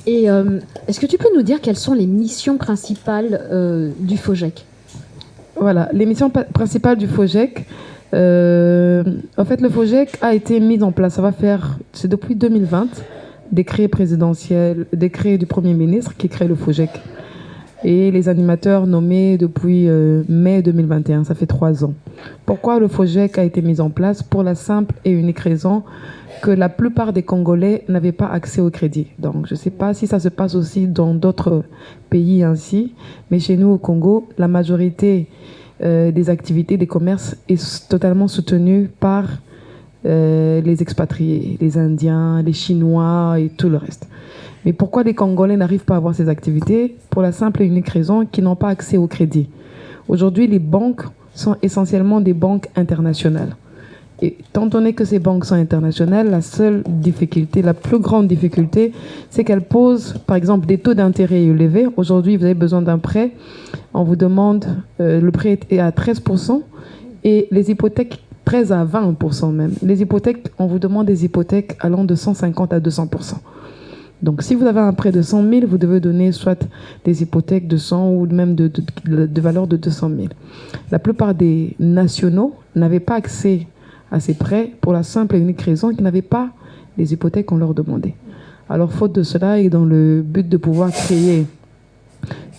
Et est-ce que tu peux nous dire quelles sont les missions principales du FOGEC? Voilà, les missions principales du FOGEC. En fait, le FOGEC a été mis en place, c'est depuis 2020, décret présidentiel, décret du Premier ministre qui crée le FOGEC. Et les animateurs nommés depuis mai 2021, ça fait 3 ans. Pourquoi le FOGEC a été mis en place? Pour la simple et unique raison que la plupart des Congolais n'avaient pas accès au crédit. Donc je ne sais pas si ça se passe aussi dans d'autres pays ainsi, mais chez nous au Congo, la majorité des activités, des commerces est totalement soutenue par les expatriés, les Indiens, les Chinois et tout le reste. Mais pourquoi les Congolais n'arrivent pas à avoir ces activités? Pour la simple et unique raison qu'ils n'ont pas accès au crédit. Aujourd'hui, les banques sont essentiellement des banques internationales. Et étant donné que ces banques sont internationales, la seule difficulté, la plus grande difficulté, c'est qu'elles posent, par exemple, des taux d'intérêt élevés. Aujourd'hui, vous avez besoin d'un prêt. On vous demande, le prêt est à 13% et les hypothèques 13 à 20% même. Les hypothèques, on vous demande des hypothèques allant de 150 à 200%. Donc, si vous avez un prêt de 100 000, vous devez donner soit des hypothèques de 100 ou même de valeur de 200 000. La plupart des nationaux n'avaient pas accès à ces prêts pour la simple et unique raison qu'ils n'avaient pas les hypothèques qu'on leur demandait. Alors, faute de cela et dans le but de pouvoir créer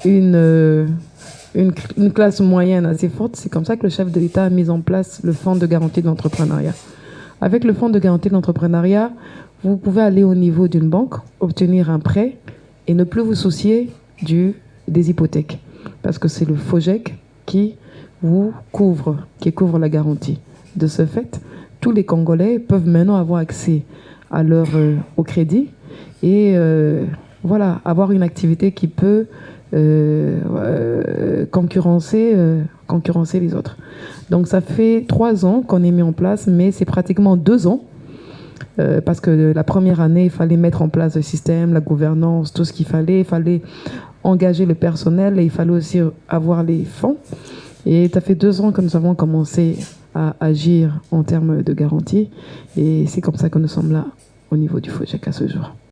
une classe moyenne assez forte, c'est comme ça que le chef de l'État a mis en place le Fonds de garantie de l'entrepreneuriat. Avec le Fonds de garantie de l'entrepreneuriat, vous pouvez aller au niveau d'une banque, obtenir un prêt et ne plus vous soucier des hypothèques. Parce que c'est le FOGEC qui vous couvre, qui couvre la garantie. De ce fait, tous les Congolais peuvent maintenant avoir accès au crédit et voilà, avoir une activité qui peut concurrencer les autres. Donc ça fait 3 ans qu'on est mis en place, mais c'est pratiquement 2 ans. Parce que la première année, il fallait mettre en place le système, la gouvernance, tout ce qu'il fallait. Il fallait engager le personnel et il fallait aussi avoir les fonds. Et ça fait 2 ans que nous avons commencé à agir en termes de garantie. Et c'est comme ça que nous sommes là au niveau du FOGEC à ce jour.